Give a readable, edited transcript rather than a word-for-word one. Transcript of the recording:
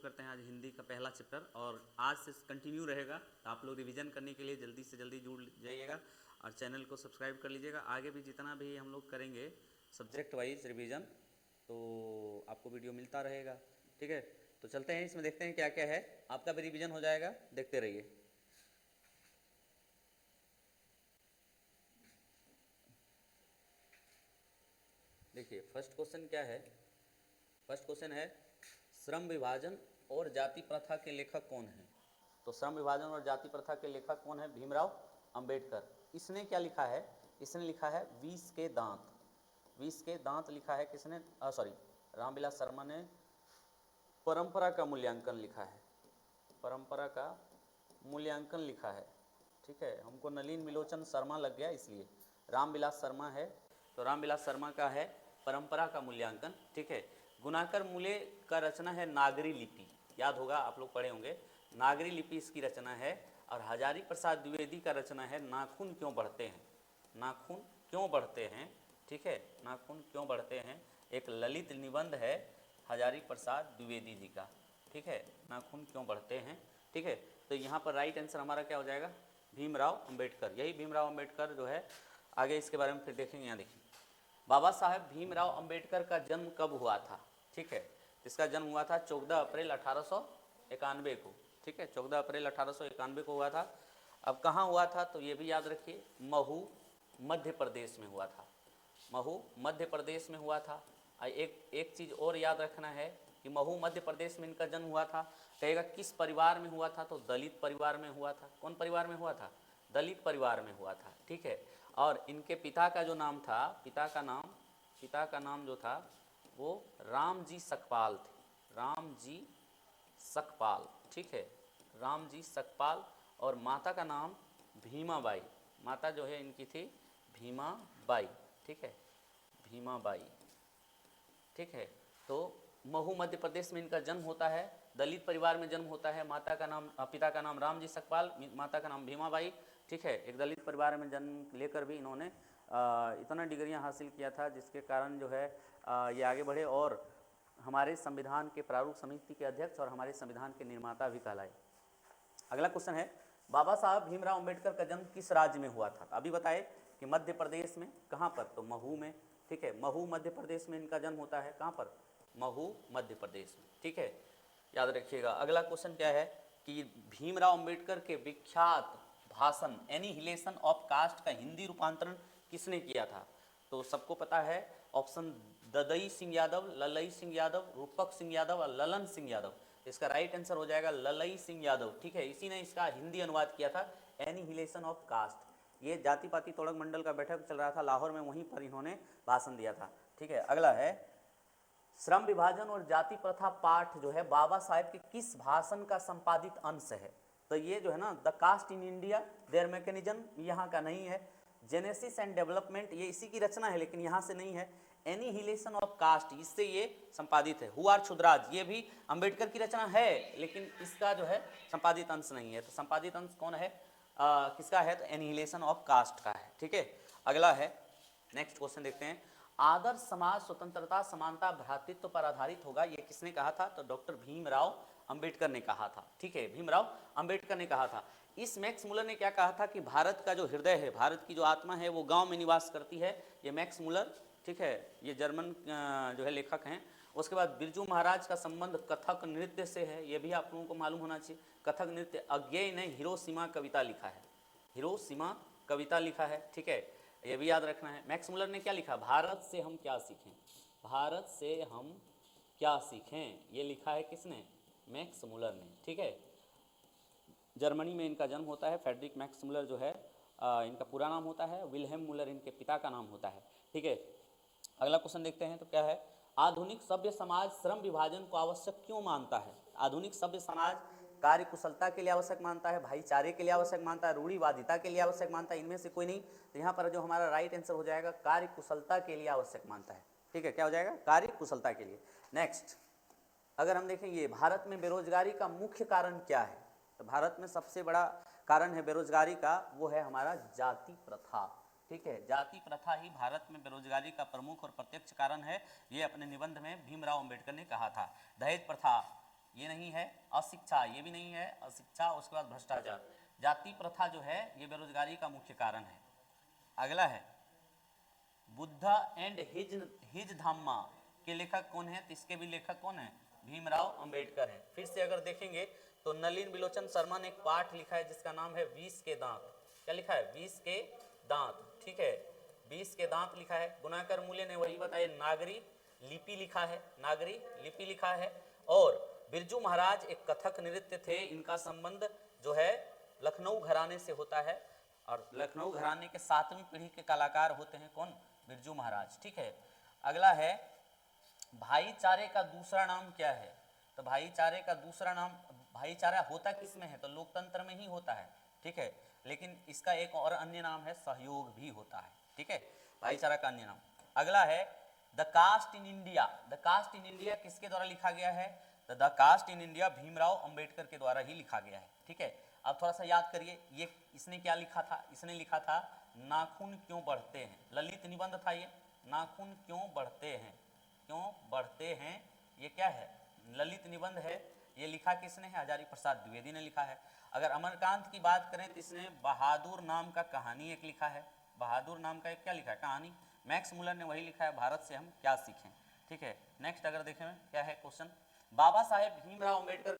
करते हैं आज हिंदी का पहला चैप्टर और आज से कंटिन्यू रहेगा। तो आप लोग रिवीजन करने के लिए जल्दी से जल्दी जुड़ जाइएगा और चैनल को सब्सक्राइब कर लीजिएगा। आगे भी जितना भी हम लोग करेंगे सब्जेक्ट वाइज रिवीजन तो आपको वीडियो मिलता रहेगा। ठीक है, तो चलते हैं इसमें देखते हैं क्या क्या है। आपका भी रिवीजन हो जाएगा, देखते रहिए। देखिए फर्स्ट क्वेश्चन क्या है। फर्स्ट क्वेश्चन है श्रम विभाजन और जाति प्रथा के लेखक कौन हैं। तो श्रम विभाजन और जाति प्रथा के लेखक कौन है? भीमराव अंबेडकर। इसने क्या लिखा है? इसने लिखा है विष के दांत। विष के दांत लिखा है किसने? सॉरी, रामविलास शर्मा ने परंपरा का मूल्यांकन लिखा है। परंपरा का मूल्यांकन लिखा है। ठीक है, हमको नलिन मिलोचन शर्मा लग गया इसलिए रामविलास शर्मा है। तो रामविलास शर्मा का है परंपरा का मूल्यांकन। ठीक है, गुणाकर मूले का रचना है नागरी लिपि। याद होगा, आप लोग पढ़े होंगे, नागरी लिपि इसकी रचना है। और हजारी प्रसाद द्विवेदी का रचना है नाखून क्यों बढ़ते हैं। नाखून क्यों बढ़ते हैं। ठीक है, नाखून क्यों बढ़ते हैं, एक ललित निबंध है हजारी प्रसाद द्विवेदी जी का। ठीक है, नाखून क्यों बढ़ते हैं। ठीक है, तो यहाँ पर राइट आंसर हमारा क्या हो जाएगा? भीमराव अंबेडकर। यही भीमराव अंबेडकर जो है, आगे इसके बारे में फिर देखेंगे। यहाँ देखिए, बाबा साहेब भीमराव अंबेडकर का जन्म कब हुआ था। ठीक है, इसका जन्म हुआ था 14 अप्रैल 1891 को। ठीक है, 14 अप्रैल 1891 को हुआ था। अब कहाँ हुआ था तो ये भी याद रखिए, महू मध्य प्रदेश में हुआ था। महू मध्य प्रदेश में हुआ था। एक चीज़ और याद रखना है कि महू मध्य प्रदेश में इनका जन्म हुआ था। कहेगा किस परिवार में हुआ था, तो दलित परिवार में हुआ था। कौन परिवार में हुआ था? दलित परिवार में हुआ था। ठीक है, और इनके पिता का जो नाम था, पिता का नाम जो था वो रामजी सकपाल थे। रामजी सकपाल। ठीक है, रामजी सकपाल। और माता का नाम भीमाबाई। माता जो है इनकी थी भीमाबाई। ठीक है, भीमाबाई। ठीक है, तो महू मध्य प्रदेश में इनका जन्म होता है। दलित परिवार में जन्म होता है। पिता का नाम रामजी सकपाल, माता का नाम भीमाबाई। ठीक है, एक दलित परिवार में जन्म लेकर भी इन्होंने इतना डिग्रियां हासिल किया था, जिसके कारण जो है ये आगे बढ़े और हमारे संविधान के प्रारूप समिति के अध्यक्ष और हमारे संविधान के निर्माता भी कहलाए। अगला क्वेश्चन है, बाबा साहब भीमराव अंबेडकर का जन्म किस राज्य में हुआ था। अभी बताए कि मध्य प्रदेश में। कहाँ पर? तो महू में। ठीक है, महू मध्य प्रदेश में इनका जन्म होता है। कहाँ पर? महू मध्य प्रदेश में। ठीक है, याद रखिएगा। अगला क्वेश्चन क्या है कि भीमराव अंबेडकर के विख्यात भाषण एनिहिलेशन ऑफ कास्ट का हिंदी रूपांतरण किसने किया था। तो सबको पता है, ऑप्शन ददई सिंह यादव, ललई सिंह यादव, रूपक सिंह यादव और ललन सिंह यादव। इसका राइट आंसर हो जाएगा ललई सिंह यादव। ठीक है, इसी ने इसका हिंदी अनुवाद किया था, एनिहिलेशन ऑफ कास्ट। ये जाति पाति तोड़क मंडल का बैठक चल रहा था लाहौर में, वहीं पर इन्होंने भाषण दिया था। ठीक है, अगला है श्रम विभाजन और जाति प्रथा पाठ जो है बाबा साहेब के किस भाषण का संपादित अंश है। तो ये जो है ना, the caste in India their mechanism, यहाँ का नहीं है। जेनेसिस एंड डेवलपमेंट, ये इसी की रचना है लेकिन यहाँ से नहीं है। एनिहिलेशन ऑफ कास्ट, इससे ये संपादित है। हु आर क्षुद्राज, ये भी अंबेडकर की रचना है लेकिन इसका जो है संपादित अंश नहीं है। तो संपादित अंश कौन है, किसका है? तो एनिहिलेशन ऑफ कास्ट का है। ठीक है, अगला है, नेक्स्ट क्वेश्चन देखते हैं। आदर्श समाज स्वतंत्रता समानता भ्रातृत्व पर आधारित होगा, ये किसने कहा था? तो डॉक्टर भीमराव अंबेडकर ने कहा था। ठीक है, भीमराव अंबेडकर ने कहा था। इस मैक्स मुलर ने क्या कहा था कि भारत का जो हृदय है, भारत की जो आत्मा है वो गांव में निवास करती है। ये मैक्स मुलर, ठीक है, ये जर्मन जो है लेखक हैं। उसके बाद बिरजू महाराज का संबंध कथक नृत्य से है, ये भी आप लोगों को मालूम होना चाहिए। कथक नृत्य, अज्ञेय ने हिरोशिमा कविता लिखा है। हिरोशिमा कविता लिखा है। ठीक है, ये भी याद रखना है। मैक्स मुलर ने क्या लिखा? भारत से हम क्या सीखें। भारत से हम क्या सीखें, ये लिखा है किसने? मैक्स मुलर ने। ठीक है, जर्मनी में इनका जन्म होता है। फ्रेडरिक मैक्स मुलर जो है इनका पूरा नाम होता है। विल्हेम मुलर इनके पिता का नाम होता है। ठीक है, अगला क्वेश्चन देखते हैं तो क्या है, आधुनिक सभ्य समाज श्रम विभाजन को आवश्यक क्यों मानता है। आधुनिक सभ्य समाज कार्य कुशलता के लिए आवश्यक मानता है, भाईचारे के लिए आवश्यक मानता है, रूढ़िवादिता के लिए आवश्यक मानता है, इनमें से कोई नहीं। तो यहाँ पर जो हमारा राइट आंसर हो जाएगा कार्य कुशलता के लिए आवश्यक मानता है। ठीक है, क्या हो जाएगा? कार्य कुशलता के लिए। नेक्स्ट, अगर हम देखेंगे भारत में बेरोजगारी का मुख्य कारण क्या है, तो भारत में सबसे बड़ा कारण है बेरोजगारी का, वो है हमारा जाति प्रथा। ठीक है, जाति प्रथा ही भारत में बेरोजगारी का प्रमुख और प्रत्यक्ष कारण है। ये अपने निबंध में भीमराव अंबेडकर ने कहा था। दहेज प्रथा, ये नहीं है, अशिक्षा ये भी नहीं है, अशिक्षा, उसके बाद भ्रष्टाचार। जाति प्रथा जो है ये बेरोजगारी का मुख्य कारण है। अगला है बुद्धा एंड हिज धम्मा के लेखक कौन है? तो इसके भी लेखक कौन है? भीमराव अंबेडकर हैं। फिर से अगर देखेंगे तो नलिन बिलोचन शर्मा ने एक पाठ लिखा है जिसका नाम है 20 के दांत। क्या लिखा है? 20 के दांत, ठीक है, 20 के दांत लिखा है। गुणाकर मूल्य ने वही बताया, नागरी लिपि लिखा है, नागरी लिपि लिखा है। और बिरजू महाराज एक कथक नृत्य थे, इनका संबंध जो है लखनऊ घराने से होता है, और लखनऊ घराने के 7वीं पीढ़ी के कलाकार होते हैं कौन? बिरजू महाराज, ठीक है। अगला है भाईचारे का दूसरा नाम क्या है? तो भाईचारे का दूसरा नाम, भाईचारा होता किस में है? तो लोकतंत्र में ही होता है, ठीक है, लेकिन इसका एक और अन्य नाम है सहयोग भी होता है, ठीक है, भाईचारा का अन्य नाम। अगला है the caste in India. The caste in India किसके द्वारा लिखा गया है? तो the caste in India Bhimrao Ambedkar के द्वारा ही लिखा गया है, ठीक है। अब थोड़ा सा याद करिए, ये इसने क्या लिखा था? इसने लिखा था नाखून क्यों बढ़ते हैं, ललित निबंध था ये, नाखून क्यों बढ़ते हैं, क्यों बढ़ते हैं, ये क्या है? ललित निबंध है। ये लिखा किसने है? हजारी प्रसाद द्विवेदी ने लिखा है। अगर अमरकांत की बात करें तो इसने बहादुर नाम का कहानी एक लिखा है, बहादुर नाम का एक क्या लिखा है? कहानी। मैक्स मुलर ने वही लिखा है, भारत से हम क्या सीखें, ठीक है। नेक्स्ट अगर देखें क्या है क्वेश्चन, बाबा साहेब भीमराव अंबेडकर